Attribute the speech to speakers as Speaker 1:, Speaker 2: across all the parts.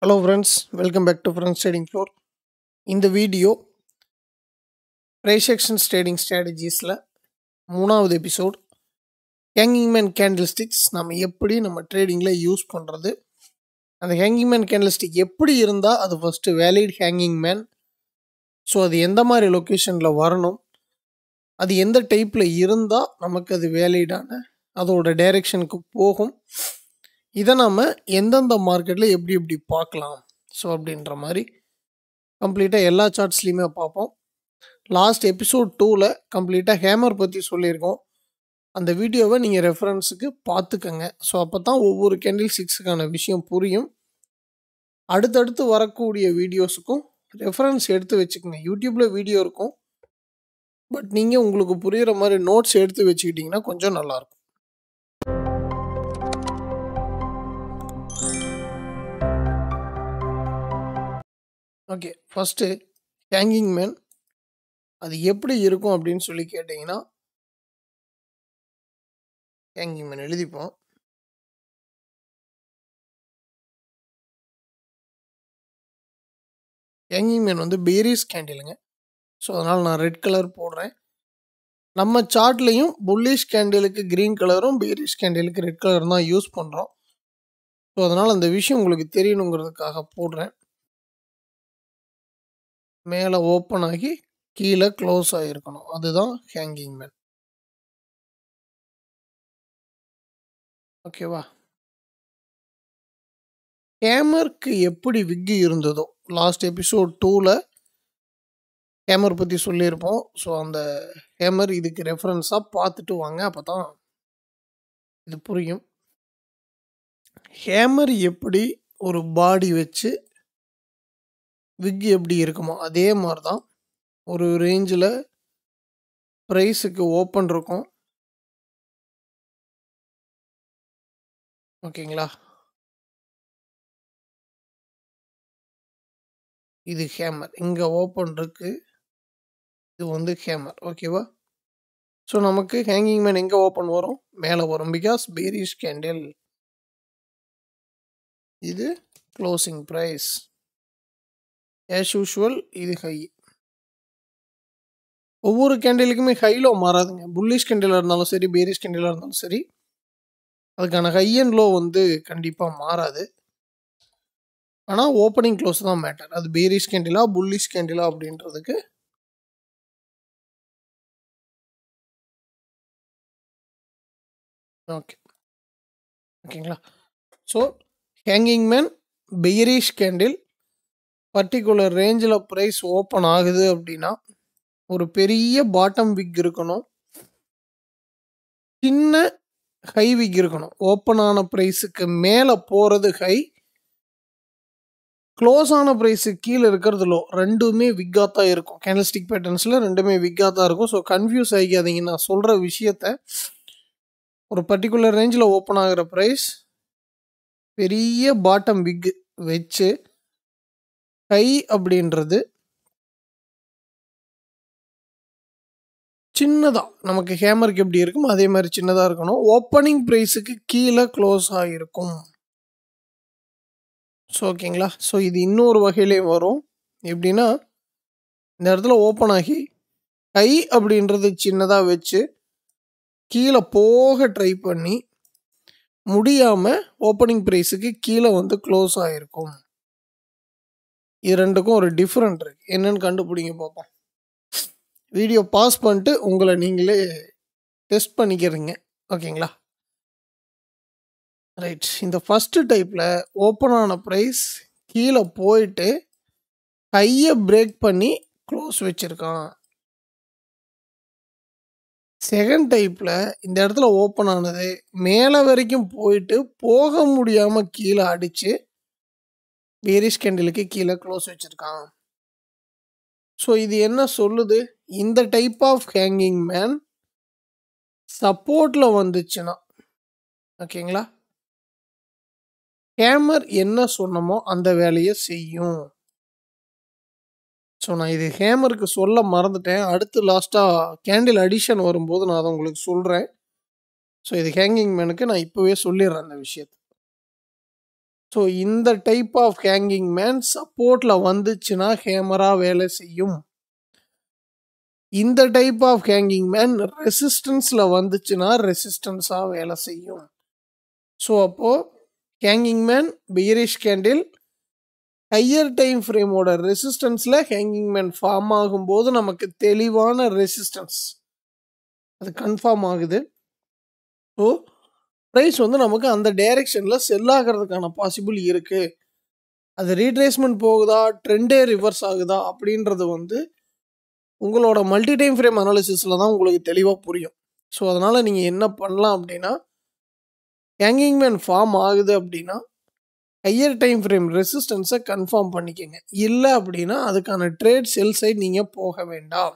Speaker 1: Hello friends, welcome back to Friends Trading Floor. இந்த video price action trading strategiesல மூணாவது episode hanging man candlesticks நம்ம எப்படி நம்ம ட்ரேடிங்கில் use பண்ணுறது, அந்த ஹேங்கிங் மேன் கேண்டில்ஸ்டிக் எப்படி இருந்தால் அது first valid hanging man, so அது எந்த மாதிரி லொக்கேஷனில் வரணும், அது எந்த டைப்பில் இருந்தால் நமக்கு அது வேலிடான அதோட டைரெக்ஷனுக்கு போகும், இதை நம்ம எந்தெந்த மார்க்கெட்டில் எப்படி எப்படி பார்க்கலாம் ஸோ அப்படின்ற மாதிரி கம்ப்ளீட்டாக எல்லா சார்ட்ஸ்லையுமே பார்ப்போம். லாஸ்ட் எபிசோட் 2ல் கம்ப்ளீட்டாக ஹேமர் பற்றி சொல்லியிருக்கோம். அந்த வீடியோவை நீங்கள் ரெஃபரன்ஸுக்கு பார்த்துக்கங்க. ஸோ அப்போ தான் ஒவ்வொரு கேண்டில் ஸ்டிக்ஸுக்கான விஷயம் புரியும். அடுத்தடுத்து வரக்கூடிய வீடியோஸுக்கும் ரெஃபரன்ஸ் எடுத்து வச்சுக்கோங்க. யூடியூப்பில் வீடியோ இருக்கும், பட் நீங்கள் உங்களுக்கு புரிகிற மாதிரி நோட்ஸ் எடுத்து வச்சுக்கிட்டிங்கன்னா கொஞ்சம் நல்லாயிருக்கும். ஓகே, ஃபஸ்ட்டு ஹேங்கிங் மேன் அது எப்படி இருக்கும் அப்படின்னு சொல்லி கேட்டிங்கன்னா, ஹேங்கிங் மேன் எழுதிப்போம். ஹேங்கிங் மேன் வந்து பேரிஸ் கேண்டிலுங்க. ஸோ அதனால் நான் ரெட் கலர் போடுறேன். நம்ம சார்ட்லேயும் புல்லிஷ் கேண்டிலுக்கு க்ரீன் கலரும் பேரிஷ் கேண்டிலுக்கு ரெட் கலரும் தான் யூஸ் பண்ணுறோம். ஸோ அதனால் அந்த விஷயம் உங்களுக்கு தெரியணுங்கிறதுக்காக போடுறேன். மேலே ஓப்பன் ஆகி கீழே க்ளோஸ் ஆகிருக்கணும், அதுதான் ஹேங்கிங் மேன். ஓகேவா? ஹேமருக்கு எப்படி விக்கு இருந்ததோ லாஸ்ட் எபிசோட் 2ல் ஹேமர் பற்றி சொல்லியிருப்போம். ஸோ அந்த ஹேமர் இதுக்கு ரெஃபரன்ஸாக பார்த்துட்டு வாங்க, அப்போ தான் இது புரியும். ஹேமர் எப்படி ஒரு பாடி வச்சு விக் எப்படி இருக்குமோ அதே மாதிரி தான் ஒரு ரேஞ்சில் ப்ரைஸுக்கு ஓப்பன் இருக்கும். ஓகேங்களா? இது ஹேமர், இங்கே ஓப்பன் இருக்கு, இது வந்து ஹேமர். ஓகேவா? ஸோ நமக்கு ஹேங்கிங் மேன் எங்கே ஓப்பன் வரும்? மேலே வரும், பிகாஸ் பேரிஷ் கேண்டில். இது க்ளோசிங் ப்ரைஸ் ஆஸ் யூஷுவல். இது ஹை. ஒவ்வொரு கேண்டிலுக்குமே ஹைலோ மாறாதுங்க. புல்லிஷ் கேண்டிலாக இருந்தாலும் சரி, பேரிஷ் கேண்டிலாக இருந்தாலும் சரி, அதுக்கான ஹை அண்ட் லோ வந்து கண்டிப்பாக மாறாது. ஆனால் ஓப்பனிங் க்ளோஸ் தான் மேட்டர். அது பேரிஷ் கேண்டிலா புல்லிஷ் கேண்டிலா அப்படின்றதுக்கு. ஓகே, ஓகேங்களா? So hanging man bearish candle particular ரேஞ்சில் ப்ரைஸ் ஓப்பன் ஆகுது அப்படின்னா ஒரு பெரிய பாட்டம் விக் இருக்கணும், சின்ன ஹை விக் இருக்கணும். ஓப்பன் ஆன ப்ரைஸுக்கு மேலே போகிறது ஹை, க்ளோஸ் ஆன ப்ரைஸுக்கு கீழே இருக்கிறது லோ. ரெண்டுமே விக்காக தான் இருக்கும். கேண்டில்ஸ்டிக் பேட்டர்ன்ஸில் ரெண்டுமே விக்காக தான் இருக்கும். ஸோ கன்ஃபியூஸ் ஆகிக்காதீங்க. நான் சொல்கிற விஷயத்த ஒரு பர்டிகுலர் ரேஞ்சில் ஓப்பன் ஆகிற ப்ரைஸ் பெரிய பாட்டம் விக் வச்சு ஹை அப்படின்றது சின்னதாக, நமக்கு ஹேமருக்கு எப்படி இருக்கும் அதே மாதிரி சின்னதாக இருக்கணும். ஓப்பனிங் ப்ரைஸுக்கு கீழே க்ளோஸ் ஆகிருக்கும். ஸோ ஓகேங்களா? ஸோ இது இன்னொரு வகையிலையும் வரும். எப்படின்னா, இந்த இடத்துல ஓப்பன் ஆகி ஹை அப்படின்றது சின்னதாக வச்சு கீழே போக ட்ரை பண்ணி முடியாமல் ஓப்பனிங் ப்ரைஸுக்கு கீழே வந்து க்ளோஸ் ஆகிருக்கும். இது ரெண்டுக்கும் ஒரு டிஃப்ரெண்ட் இருக்குது. என்னென்னு கண்டுபிடிங்க பார்ப்போம். வீடியோ பாஸ் பண்ணிட்டு உங்களை நீங்களே டெஸ்ட் பண்ணிக்கிறீங்க. ஓகேங்களா? ரைட். இந்த ஃபஸ்ட்டு டைப்பில் ஓப்பன் ஆன ப்ரைஸ் கீழே போயிட்டு ஹையை பிரேக் பண்ணி க்ளோஸ் வச்சுருக்கான். செகண்ட் டைப்பில் இந்த இடத்துல ஓப்பன் ஆனது மேலே வரைக்கும் போயிட்டு போக முடியாமல் கீழே அடித்து பேரிஷ் கேண்டிலுக்கு கீழே க்ளோஸ் வச்சுருக்கான். ஸோ இது என்ன சொல்லுது? இந்த டைப் ஆஃப் ஹேங்கிங் மேன் சப்போர்ட்டில் வந்துச்சுன்னா, ஓகேங்களா, ஹேமர் என்ன சொன்னமோ அந்த வேலையை செய்யும். ஸோ நான் இது ஹேமருக்கு சொல்ல மறந்துட்டேன். அடுத்து லாஸ்ட்டாக கேண்டில் அடிஷன் வரும்போது நான் அதை உங்களுக்கு சொல்கிறேன். ஸோ இது ஹேங்கிங் மேனுக்கு நான் இப்போவே சொல்லிடுறேன் அந்த விஷயத்தை. ஸோ இந்த டைப் ஆஃப் ஹேங்கிங் மேன் சப்போர்ட்டில் வந்துச்சுன்னா ஹேமராக வேலை செய்யும். இந்த டைப் ஆஃப் ஹேங்கிங் மேன் ரெசிஸ்டன்ஸில் வந்துச்சுன்னா ரெசிஸ்டன்ஸாக வேலை செய்யும். ஸோ அப்போது hanging man bearish candle higher time ஃப்ரேமோட ரெசிஸ்டன்ஸில் ஹேங்கிங் மேன் ஃபார்ம் ஆகும்போது நமக்கு தெளிவான ரெசிஸ்டன்ஸ் அது கன்ஃபார்ம் ஆகுது. ஸோ ப்ரைஸ் வந்து நமக்கு அந்த டைரெக்ஷனில் செல் ஆகிறதுக்கான பாசிபிள் இருக்குது. அது ரீட்ரேஸ்மெண்ட் போகுதா, ட்ரெண்டே ரிவர்ஸ் ஆகுதா அப்படின்றது வந்து உங்களோட மல்டி டைம் ஃப்ரேம் அனாலிசிஸில் தான் உங்களுக்கு தெளிவாக புரியும். ஸோ அதனால் நீங்கள் என்ன பண்ணலாம் அப்படின்னா, ஹேங்கிங் மேன் ஃபார்ம் ஆகுது அப்படின்னா ஹையர் டைம் ஃப்ரேம் ரெசிஸ்டன்ஸை கன்ஃபார்ம் பண்ணிக்கோங்க. இல்லை அப்படின்னா அதுக்கான ட்ரேட் செல் சைட் நீங்கள் போக வேண்டாம்.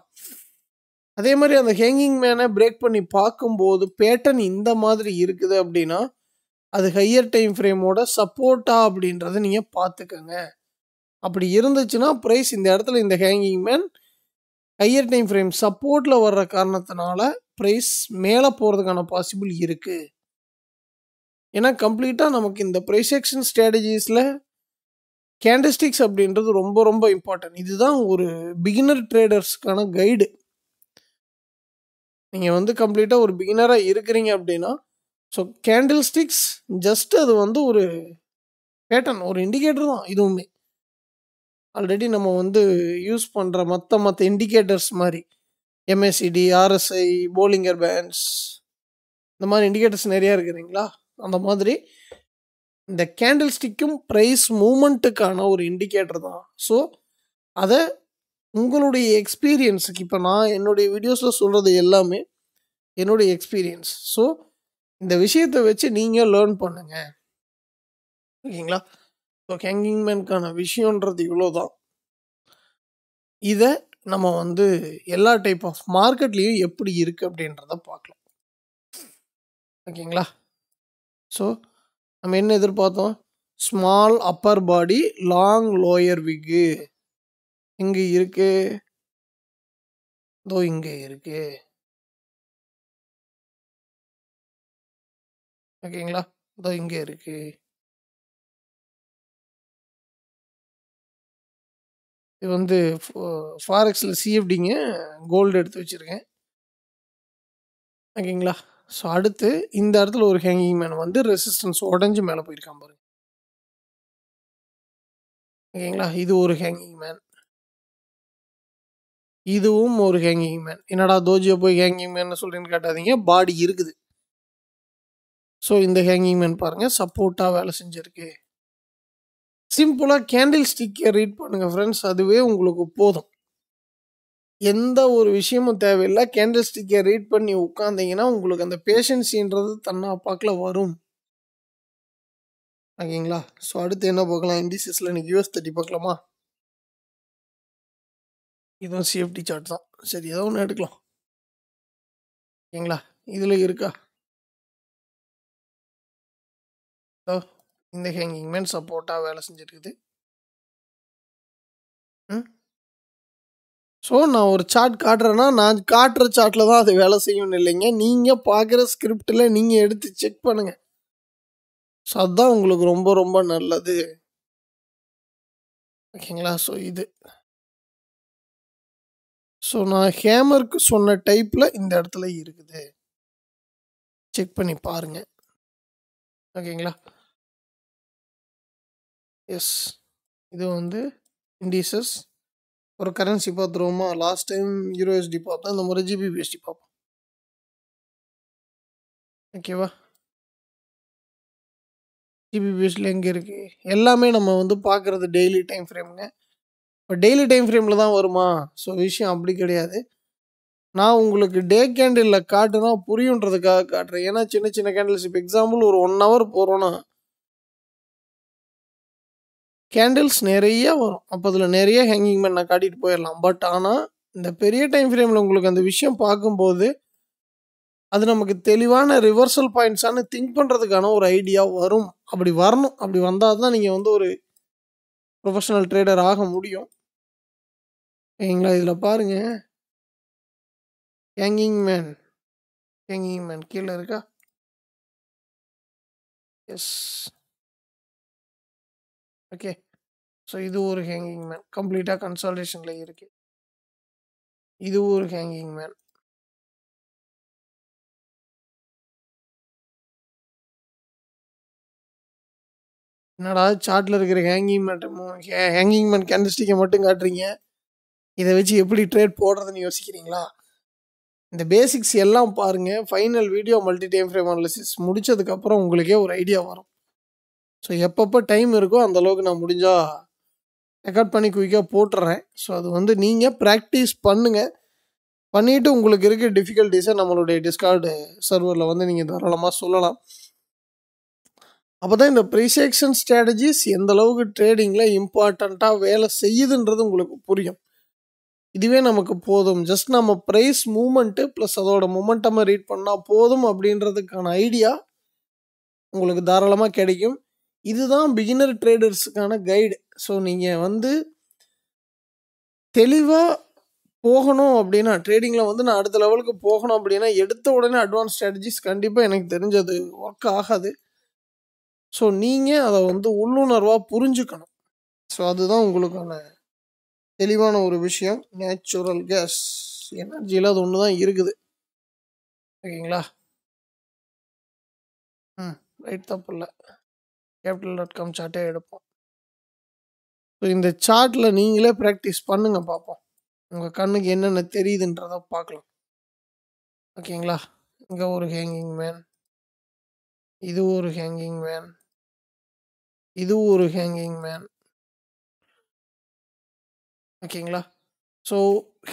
Speaker 1: அதே மாதிரி அந்த ஹேங்கிங் மேனை பிரேக் பண்ணி பார்க்கும்போது பேட்டர்ன் இந்த மாதிரி இருக்குது அப்படின்னா அது ஹையர் டைம் ஃப்ரேமோட சப்போர்ட்டா அப்படின்றத நீங்கள் பார்த்துக்கோங்க. அப்படி இருந்துச்சுன்னா ப்ரைஸ் இந்த இடத்துல இந்த hanging man higher time frame சப்போர்ட்டில் வர்ற காரணத்தினால ப்ரைஸ் மேலே போகிறதுக்கான பாசிபிள் இருக்குது. ஏன்னா கம்ப்ளீட்டாக நமக்கு இந்த ப்ரைஸ் ஆக்ஷன் ஸ்ட்ராட்டஜிஸில் கேண்டில்ஸ்டிக்ஸ் அப்படின்றது ரொம்ப ரொம்ப இம்பார்ட்டன்ட். இதுதான் ஒரு பிகினர் ட்ரேடர்ஸ்க்கான கைடு. நீங்கள் வந்து கம்ப்ளீட்டாக ஒரு பிகினராக இருக்கிறீங்க அப்படின்னா ஸோ கேண்டில்ஸ்டிக்ஸ் ஜஸ்ட் அது வந்து ஒரு பேட்டர்ன், ஒரு இண்டிகேட்டர் தான். இதுவுமே ஆல்ரெடி நம்ம வந்து யூஸ் பண்ணுற மற்ற இண்டிகேட்டர்ஸ் மாதிரி MACD, RSI, போலிங்கர் பேண்ட்ஸ் இந்த மாதிரி இண்டிகேட்டர்ஸ் நிறையா இருக்குதுங்களா, அந்த மாதிரி இந்த கேண்டில் ஸ்டிக்கும் ப்ரைஸ் மூமெண்ட்டுக்கான ஒரு இண்டிகேட்டர் தான். ஸோ அதை உங்களுடைய எக்ஸ்பீரியன்ஸுக்கு இப்போ நான் என்னுடைய வீடியோஸில் சொல்கிறது எல்லாமே என்னுடைய எக்ஸ்பீரியன்ஸ். ஸோ இந்த விஷயத்தை வச்சு நீங்கள் லேர்ன் பண்ணுங்கள், ஓகேங்களா. ஸோ ஹேங்கிங் மேனுக்கான விஷயன்றது இவ்வளோ தான். இதை நம்ம வந்து எல்லா டைப் ஆஃப் மார்க்கெட்லேயும் எப்படி இருக்குது அப்படின்றத பார்க்கலாம், ஓகேங்களா. ஸோ நம்ம என்ன எதிர்பார்த்தோம், ஸ்மால் அப்பர் பாடி லாங் லோயர் விக்கு இங்கே இருக்கு, இதோ இங்கே இருக்கு, ஓகேங்களா. இதோ இங்கே இருக்கு. இது வந்து ஃபாரெக்ஸில் CFDங்க கோல்டு எடுத்து வச்சுருக்கேன், ஓகேங்களா. ஸோ அடுத்து இந்த இடத்துல ஒரு ஹேங்கிங் மேன் வந்து ரெசிஸ்டன்ஸ் உடஞ்சி மேலே போயிருக்கான் பாருங்க, ஓகேங்களா. இது ஒரு ஹேங்கிங் மேன், இதுவும் ஒரு ஹேங்கிங் மேன். என்னடா தோஜியை போய் ஹேங்கிங் மேன் சொல்கிறேன்னு கேட்டாதீங்க, பாடி இருக்குது. ஸோ இந்த ஹேங்கிங் மேன் பாருங்கள் சப்போர்ட்டாக வேலை செஞ்சுருக்கு. சிம்பிளாக கேண்டில் ஸ்டிக்கை ரீட் பண்ணுங்கள் ஃப்ரெண்ட்ஸ், அதுவே உங்களுக்கு போதும். எந்த ஒரு விஷயமும் தேவையில்லை, கேண்டில் ஸ்டிக்கை ரீட் பண்ணி உட்காந்திங்கன்னா உங்களுக்கு அந்த பேஷன்ஸின்றது தன்னாப்பாக்கில் வரும், ஓகேங்களா. ஸோ அடுத்து என்ன பார்க்கலாம், இண்டிசஸில் இன்றைக்கி US30 பார்க்கலாமா. இதுவும் CFD சார்ட் தான், சரி ஏதோ ஒன்று எடுக்கலாம், ஓகேங்களா. இதில் இருக்கா இந்த ஹேங்கிங் மேன் சப்போர்ட்டாக வேலை செஞ்சுருக்குது. ஸோ நான் ஒரு சார்ட் காட்டுறேன்னா நான் காட்டுற சார்ட்டில் தான் அது வேலை செய்யணும் இல்லைங்க, நீங்கள் பார்க்குற ஸ்கிரிப்டில் நீங்கள் எடுத்து செக் பண்ணுங்கள். ஸோ அதுதான் உங்களுக்கு ரொம்ப ரொம்ப நல்லது, ஓகேங்களா. ஸோ இது ஸோ நான் ஹேமருக்கு சொன்ன டைப்பில் இந்த இடத்துல இருக்குது, செக் பண்ணி பாருங்கள், ஓகேங்களா. எஸ், இது வந்து இண்டிசஸ். ஒரு கரன்சி பார்த்துருவோமா, லாஸ்ட் டைம் USD பார்த்தோம், இந்த முறை GBPSD பார்ப்போம், ஓகேவா. GBPSடியில் எங்கே இருக்குது, எல்லாமே நம்ம வந்து பார்க்குறது டெய்லி டைம் ஃப்ரேமுங்க. இப்போ டெய்லி டைம் ஃப்ரேமில் தான் வருமா, ஸோ விஷயம் அப்படி கிடையாது. நான் உங்களுக்கு டே கேண்டிலில் காட்டுனா புரியுன்றதுக்காக காட்டுறேன். ஏன்னா சின்ன சின்ன கேண்டில்ஸ், இப்போ எக்ஸாம்பிள் ஒரு 1 hour போகிறோன்னா கேண்டில்ஸ் நிறைய வரும், அப்போ அதில் நிறைய ஹேங்கிங் மேன் நான் காட்டிட்டு போயிடலாம். பட் ஆனால் இந்த பெரிய டைம் ஃப்ரேமில் உங்களுக்கு அந்த விஷயம் பார்க்கும்போது அது நமக்கு தெளிவான ரிவர்சல் பாயிண்ட்ஸானு திங்க் பண்ணுறதுக்கான ஒரு ஐடியா வரும். அப்படி வரணும், அப்படி வந்தால் தான் நீங்கள் வந்து ஒரு ப்ரொஃபஷனல் ட்ரேடர் ஆக முடியும், ஓகேங்களா. இதில் பாருங்கள் ஹேங்கிங் மேன் கீழே இருக்கா, எஸ் ஓகே. ஸோ இது ஒரு ஹேங்கிங் மேன் கம்ப்ளீட்டாக கன்சால்டேஷனில் இருக்குது. இது ஒரு ஹேங்கிங் மேன். என்னடா சார்ட்டில் இருக்கிற ஹேங்கிங் மேன் கேண்டில்ஸ்டிக்கை மட்டும் காட்டுறீங்க, இதை வச்சு எப்படி ட்ரேட் போடுறதுன்னு யோசிக்கிறீங்களா? இந்த பேசிக்ஸ் எல்லாம் பாருங்கள். Final video multi time frame analysis முடித்ததுக்கப்புறம் உங்களுக்கே ஒரு ஐடியா வரும். ஸோ எப்பப்போ டைம் இருக்கோ அந்தளவுக்கு நான் முடிஞ்சால் ரெக்கார்ட் பண்ணி குயிக்காக போட்டுறேன். ஸோ அது வந்து நீங்கள் ப்ராக்டிஸ் பண்ணுங்கள். பண்ணிவிட்டு உங்களுக்கு இருக்க டிஃபிகல்ட்டிஸை நம்மளுடைய டிஸ்கார்டு சர்வரில் வந்து நீங்கள் தாராளமாக சொல்லலாம். அப்போ தான் இந்த ப்ரைஸ் ஆக்ஷன் ஸ்ட்ராட்டஜிஸ் எந்த அளவுக்கு ட்ரேடிங்கில் இம்பார்ட்டண்ட்டாக வேலை செய்யுதுன்றது உங்களுக்கு புரியும். இதுவே நமக்கு போதும், ஜஸ்ட் நம்ம ப்ரைஸ் மூமெண்ட்டு ப்ளஸ் அதோட மொமெண்டமை ரீட் பண்ணால் போதும் அப்படின்றதுக்கான ஐடியா உங்களுக்கு தாராளமாக கிடைக்கும். இதுதான் பிகினர் ட்ரேடர்ஸுக்கான கைடு. ஸோ நீங்கள் வந்து தெளிவாக போகணும் அப்படின்னா, ட்ரேடிங்கில் வந்து நான் அடுத்த லெவலுக்கு போகணும் அப்படின்னா எடுத்த உடனே அட்வான்ஸ் ஸ்ட்ராட்டஜிஸ் கண்டிப்பாக எனக்கு தெரிஞ்சது ஒர்க் ஆகாது. ஸோ நீங்கள் அதை வந்து உள்ளுணர்வாக புரிஞ்சுக்கணும். ஸோ அதுதான் உங்களுக்கான தெளிவான ஒரு விஷயம். நேச்சுரல் கேஸ் எனர்ஜியில் அது ஒன்று தான் இருக்குது. ஓகேங்களா? ரைட், தப்பு இல்லை. capital.com சார்ட்டே எடுப்போம். ஸோ இந்த சார்ட்டில் நீங்களே ப்ராக்டிஸ் பண்ணுங்க, பார்ப்போம் உங்கள் கண்ணுக்கு என்னென்ன தெரியுதுன்றதை பார்க்கலாம். ஓகேங்களா? இங்கே ஒரு ஹேங்கிங் மேன், இது ஒரு ஹேங்கிங் மேன், இது ஒரு ஹேங்கிங் மேன். ஓகேங்களா? ஸோ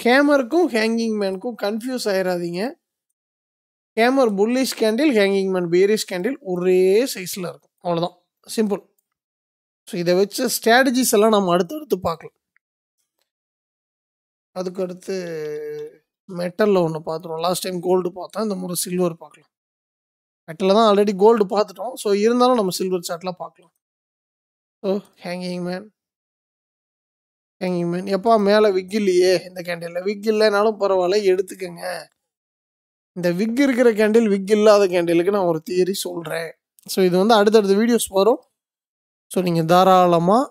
Speaker 1: ஹேமருக்கும் ஹேங்கிங் மேனுக்கும் கன்ஃபியூஸ் ஆயிடாதீங்க. Hammer bullish candle, hanging man bearish candle ஒரே சைஸில் இருக்கும், அவ்வளோதான், சிம்பிள். ஸோ இதை வச்ச ஸ்ட்ராட்டஜிஸ் எல்லாம் நம்ம அடுத்தடுத்து பார்க்கலாம். அதுக்கு அடுத்து மெட்டலில் ஒன்று பார்த்துருவோம். லாஸ்ட் டைம் கோல்டு பார்த்தோம், இந்த முறை சில்வர் பார்க்கலாம். மெட்டலில் தான் ஆல்ரெடி கோல்டு பார்த்துட்டோம். ஸோ இருந்தாலும் நம்ம சில்வர் சார்ட்டில் பார்க்கலாம். ஸோ ஹேங்கிங் மேன் எப்பா மேலே விக் இல்லையே இந்த கேண்டிலில், விக் இல்லைனாலும் பரவாயில்ல எடுத்துக்கங்க. இந்த விக் இருக்கிற கேண்டில் விக் இல்லாத கேண்டிலுக்கு நான் ஒரு தியரி சொல்கிறேன். ஸோ இது வந்து அடுத்தடுத்த வீடியோஸ் வரும். ஸோ நீங்கள் தாராளமாக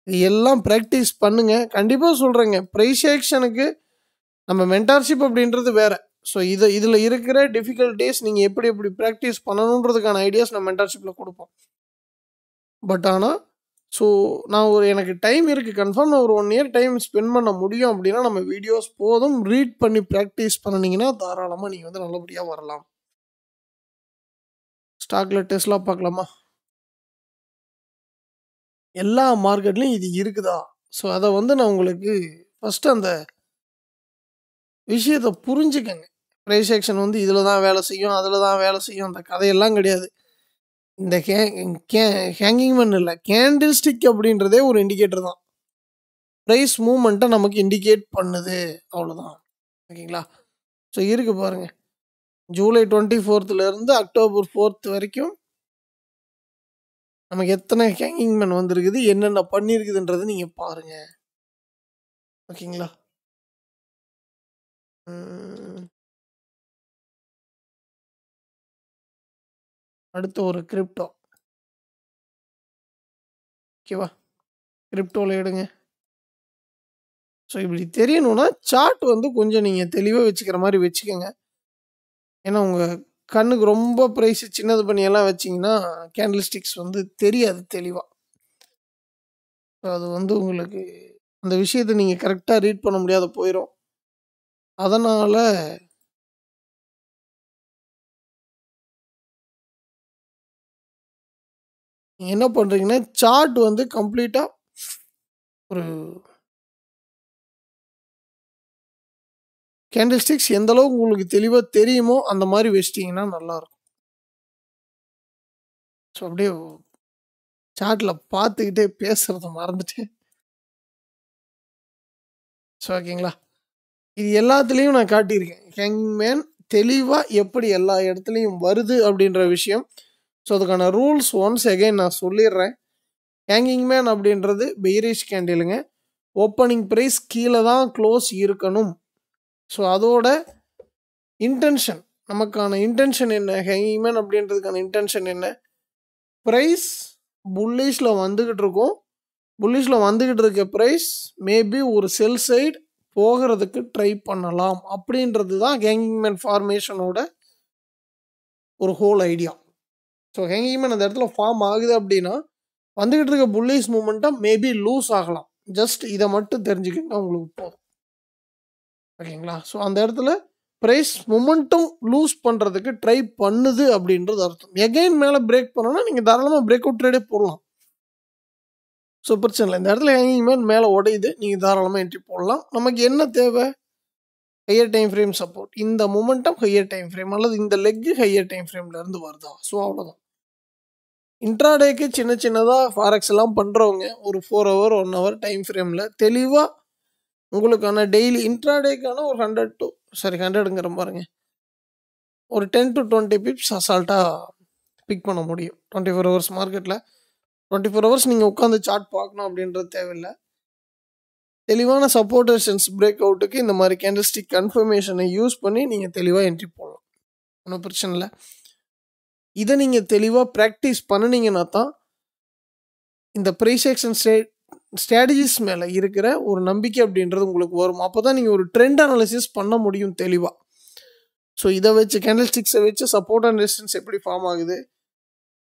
Speaker 1: இது எல்லாம் ப்ராக்டிஸ் பண்ணுங்கள். கண்டிப்பாக சொல்கிறேங்க, ப்ரைஸ் ஆக்ஷனுக்கு நம்ம மென்டார்ஷிப் அப்படின்றது வேறு. ஸோ இதில் இருக்கிற டிஃபிகல்ட்டிஸ் நீங்கள் எப்படி ப்ராக்டிஸ் பண்ணணுன்றதுக்கான ஐடியாஸ் நம்ம மென்டார்ஷிப்பில் கொடுப்போம். பட் ஆனால் ஸோ நான் எனக்கு டைம் இருக்குது, கன்ஃபார்ம் நான் ஒரு 1 year டைம் ஸ்பெண்ட் பண்ண முடியும் அப்படின்னா நம்ம வீடியோஸ் போதும் ரீட் பண்ணி ப்ராக்டிஸ் பண்ணிங்கன்னா தாராளமாக நீங்கள் வந்து நல்லபடியாக வரலாம். ஸ்டாக்கில் டெஸ்லா பார்க்கலாமா? எல்லா மார்க்கெட்லேயும் இது இருக்குதா? ஸோ அதை வந்து நான் உங்களுக்கு ஃபஸ்ட்டு அந்த விஷயத்தை புரிஞ்சுக்கங்க. ப்ரைஸ் ஆக்ஷன் வந்து இதில் தான் வேலை செய்யும், அதில் தான் வேலை செய்யும், அந்த கதையெல்லாம் கிடையாது. இந்த ஹேங்கிங் மேன் இல்லை, கேண்டில் ஸ்டிக் அப்படின்றதே ஒரு இண்டிகேட்டர் தான். ப்ரைஸ் மூவ்மெண்ட்டை நமக்கு இண்டிகேட் பண்ணுது, அவ்வளோதான். ஓகேங்களா? ஸோ இருக்கு பாருங்கள், ஜூலை 24 அக்டோபர் 4 வரைக்கும் நமக்கு எத்தனை ஹேங்கிங் மேன் வந்திருக்குது, என்னென்ன பண்ணியிருக்குதுன்றது நீங்கள் பாருங்கள். ஓகேங்களா? அடுத்து ஒரு கிரிப்டோ. ஓகேவா? கிரிப்டோவில் எடுங்க. ஸோ இப்படி தெரியணும்னா சார்ட் வந்து கொஞ்சம் நீங்கள் தெளிவாக வச்சுக்கிற மாதிரி வச்சுக்கோங்க. ஏன்னா உங்கள் கண்ணுக்கு ரொம்ப ப்ரைஸ் சின்னது பண்ணியெல்லாம் வச்சிங்கன்னா கேண்டில் ஸ்டிக்ஸ் வந்து தெரியாது தெளிவாக. ஸோ அது வந்து உங்களுக்கு அந்த விஷயத்தை நீங்கள் கரெக்டாக ரீட் பண்ண முடியாத போயிடும். அதனால் நீங்கள் என்ன பண்ணுறீங்கன்னா சார்ட் வந்து கம்ப்ளீட்டாக ஒரு கேண்டில் ஸ்டிக்ஸ் எந்த அளவுக்கு உங்களுக்கு தெளிவாக தெரியுமோ அந்த மாதிரி வச்சிட்டிங்கன்னா நல்லாயிருக்கும். ஸோ அப்படியே சார்ட்டில் பார்த்துக்கிட்டே பேசுகிறத மறந்துட்டேன். ஸோ ஓகேங்களா? இது எல்லாத்துலேயும் நான் காட்டியிருக்கேன் ஹேங்கிங் மேன் தெளிவாக எப்படி எல்லா இடத்துலையும் வருது அப்படின்ற விஷயம். ஸோ அதுக்கான ரூல்ஸ் ஒன்ஸ் அகைன் நான் சொல்லிடுறேன். ஹேங்கிங் மேன் அப்படின்றது பெயரிஷ் கேண்டிலுங்க. ஓப்பனிங் ப்ரைஸ் கீழே தான் க்ளோஸ் இருக்கணும். ஸோ அதோட இன்டென்ஷன், நமக்கான இன்டென்ஷன் என்ன, ஹேங்கிங் மேன் அப்படின்றதுக்கான இன்டென்ஷன் என்ன, ப்ரைஸ் புல்லிஷில் வந்துக்கிட்டு இருக்கும், புல்லிஷில் வந்துக்கிட்டு இருக்க ப்ரைஸ் மேபி ஒரு செல் சைடு போகிறதுக்கு ட்ரை பண்ணலாம் அப்படின்றது தான் ஹேங்கிங் மேன் ஃபார்மேஷனோட ஒரு whole idea. So hanging man அந்த இடத்துல ஃபார்ம் ஆகுது அப்படின்னா வந்துக்கிட்டு இருக்க புல்லிஷ் மூமெண்டம் மேபி லூஸ் ஆகலாம். ஜஸ்ட் இதை மட்டும் தெரிஞ்சுக்கிங்க உங்களுக்கு போதும். ஓகேங்களா? ஸோ அந்த இடத்துல ப்ரைஸ் மொமெண்டம் லூஸ் பண்ணுறதுக்கு ட்ரை பண்ணுது அப்படின்றது அர்த்தம். எகைன் மேலே பிரேக் பண்ணோன்னா நீங்கள் தாராளமாக பிரேக் அவுட் ட்ரேடே போடலாம். ஸோ பிரச்சனை இல்லை. இந்த இடத்துல ஹேங்கிங் மேன் மேலே உடையுது, நீங்கள் தாராளமாக என்ட்ரி போடலாம். நமக்கு என்ன தேவை? Higher time frame support. இந்த மொமெண்டம் ஹையர் டைம் ஃப்ரேம் அல்லது இந்த லெக்கு ஹையர் டைம் ஃப்ரேம்லேருந்து வருதா? ஸோ அவ்வளோதான். இன்ட்ராடேக்கு சின்ன சின்னதாக ஃபாரெக்ஸ் எல்லாம் பண்ணுறவங்க ஒரு 4 hour 1 hour டைம் ஃப்ரேமில் தெளிவாக உங்களுக்கான டெய்லி இன்ட்ராடேக்கான ஒரு 100ங்கிற பாருங்க ஒரு 10 to 20 பிப்ஸ் அசால்ட்டாக பிக் பண்ண முடியும். 24 hours மார்க்கெட்டில் 24 hours நீங்கள் உட்காந்து சார்ட் பார்க்கணும் அப்படின்றது தேவையில்லை. தெளிவான சப்போர்ட் ரெசிஸ்டன்ஸ் பிரேக் அவுட்டுக்கு இந்த மாதிரி கேண்டில்ஸ்டிக் கன்ஃபர்மேஷனை யூஸ் பண்ணி நீங்கள் தெளிவாக என்ட்ரி போடலாம். ஒன்றும் பிரச்சனை இல்லை. இதை நீங்கள் தெளிவாக ப்ராக்டிஸ் பண்ணினீங்கன்னா தான் இந்த ப்ரைஸ் ஆக்ஷன் ஸ்ட்ராட்டஜிஸ் மேலே இருக்கிற ஒரு நம்பிக்கை அப்படின்றது உங்களுக்கு வரும். அப்போ தான் நீங்கள் ஒரு ட்ரெண்ட் அனாலிசிஸ் பண்ண முடியும் தெளிவாக. ஸோ இதை வச்சு கேண்டில்ஸ்டிக்ஸை வச்சு சப்போர்ட் அண்ட் ரெசிஸ்டன்ஸ் எப்படி ஃபார்ம் ஆகுது,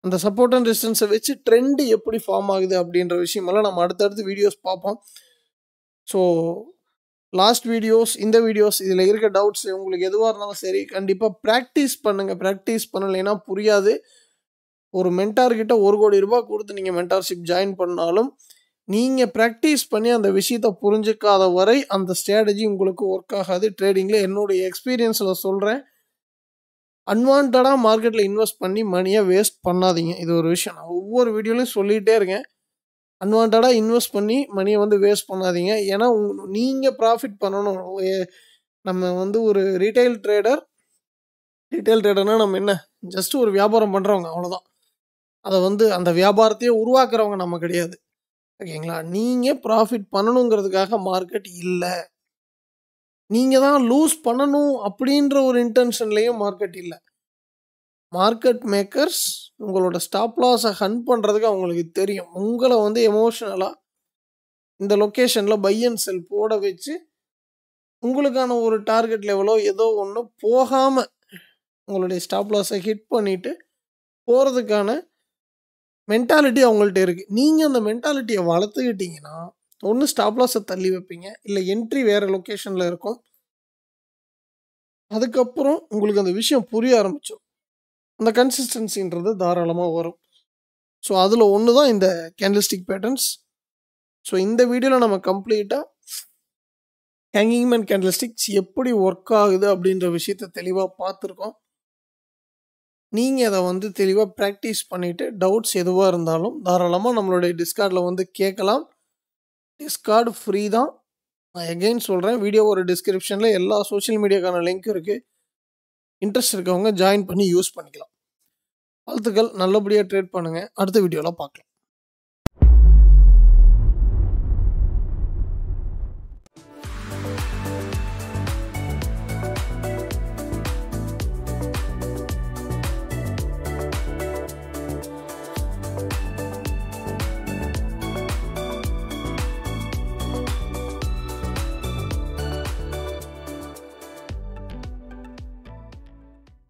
Speaker 1: அந்த சப்போர்ட் அண்ட் ரெசிஸ்டன்ஸை வச்சு ட்ரெண்டு எப்படி ஃபார்ம் ஆகுது அப்படின்ற விஷயமெல்லாம் நம்ம அடுத்தடுத்து வீடியோஸ் பார்ப்போம். ஸோ லாஸ்ட் வீடியோஸ், இந்த வீடியோஸ், இதில் இருக்க டவுட்ஸ் உங்களுக்கு எதுவாக இருந்தாலும் சரி கண்டிப்பாக ப்ராக்டிஸ் பண்ணுங்கள். ப்ராக்டிஸ் பண்ணலைன்னா புரியாது. ஒரு மென்டார்கிட்ட 1 கோடி ரூபாய் கொடுத்து நீங்கள் மென்டார்ஷிப் ஜாயின் பண்ணாலும் நீங்கள் ப்ராக்டிஸ் பண்ணி அந்த விஷயத்தை புரிஞ்சிக்காத வரை அந்த ஸ்ட்ராட்டஜி உங்களுக்கு ஒர்க் ஆகாது. ட்ரேடிங்கில் என்னுடைய எக்ஸ்பீரியன்ஸில் சொல்கிறேன். அன்வான்டாக மார்க்கெட்டில் இன்வெஸ்ட் பண்ணி மணியை வேஸ்ட் பண்ணாதீங்க. இது ஒரு விஷயம் நான் ஒவ்வொரு வீடியோலையும் சொல்லிகிட்டே இருக்கேன். அன்வான்டாக இன்வெஸ்ட் பண்ணி மணியை வேஸ்ட் பண்ணாதீங்க. ஏன்னா நீங்கள் ப்ராஃபிட் பண்ணணும். நம்ம ஒரு ரீட்டைல் ட்ரேடர்னால் நம்ம என்ன ஜஸ்ட் ஒரு வியாபாரம் பண்ணுறவங்க, அவ்வளோதான். அதை அந்த வியாபாரத்தையே உருவாக்குறவங்க நம்ம கிடையாது. ஓகேங்களா? நீங்கள் ப்ராஃபிட் பண்ணணுங்கிறதுக்காக மார்க்கெட் இல்லை. நீங்கள் தான் லூஸ் பண்ணணும் அப்படின்ற ஒரு இன்டென்ஷன்லேயும் மார்க்கெட் இல்லை. மார்க்கெட் மேக்கர்ஸ் உங்களோட ஸ்டாப் லாஸை ஹண்ட் பண்ணுறதுக்கு அவங்களுக்கு தெரியும். உங்களை எமோஷ்னலாக இந்த லொக்கேஷனில் பை அண்ட் செல் போட வச்சு உங்களுக்கான ஒரு டார்கெட் லெவலோ ஏதோ ஒன்று போகாமல் உங்களுடைய ஸ்டாப் லாஸை ஹிட் பண்ணிவிட்டு போகிறதுக்கான மென்டாலிட்டி அவங்கள்ட்ட இருக்குது. நீங்கள் அந்த மென்டாலிட்டியை வளர்த்துக்கிட்டிங்கன்னா ஒன்று ஸ்டாப் லாஸை தள்ளி வைப்பீங்க, இல்லை என்ட்ரி வேறு லொக்கேஷனில் இருக்கும். அதுக்கப்புறம் உங்களுக்கு அந்த விஷயம் புரிய ஆரம்பிச்சோம். அந்த கன்சிஸ்டன்சின்றது தாராளமாக வரும். ஸோ அதில் ஒன்று தான் இந்த கேண்டில்ஸ்டிக் பேட்டர்ன்ஸ். ஸோ இந்த வீடியோவில் நம்ம கம்ப்ளீட்டாக ஹேங்கிங் மேன் கேண்டில்ஸ்டிக்ஸ் எப்படி ஒர்க் ஆகுது அப்படின்ற விஷயத்தை தெளிவாக பார்த்துருக்கோம். நீங்கள் அதை தெளிவாக ப்ராக்டிஸ் பண்ணிவிட்டு டவுட்ஸ் எதுவாக இருந்தாலும் தாராளமாக நம்மளுடைய டிஸ்கார்டில் கேட்கலாம். டிஸ்கார்டு ஃப்ரீ தான். நான் எகெயின் சொல்கிறேன், வீடியோ ஒரு டிஸ்கிரிப்ஷனில் எல்லா சோஷியல் மீடியாக்கான லிங்க் இருக்குது. இன்ட்ரெஸ்ட் இருக்கவங்க ஜாயின் பண்ணி யூஸ் பண்ணிக்கலாம். வாழ்த்துக்கள். நல்லபடியாக ட்ரேட் பண்ணுங்கள். அடுத்த வீடியோவில் பார்க்கலாம்.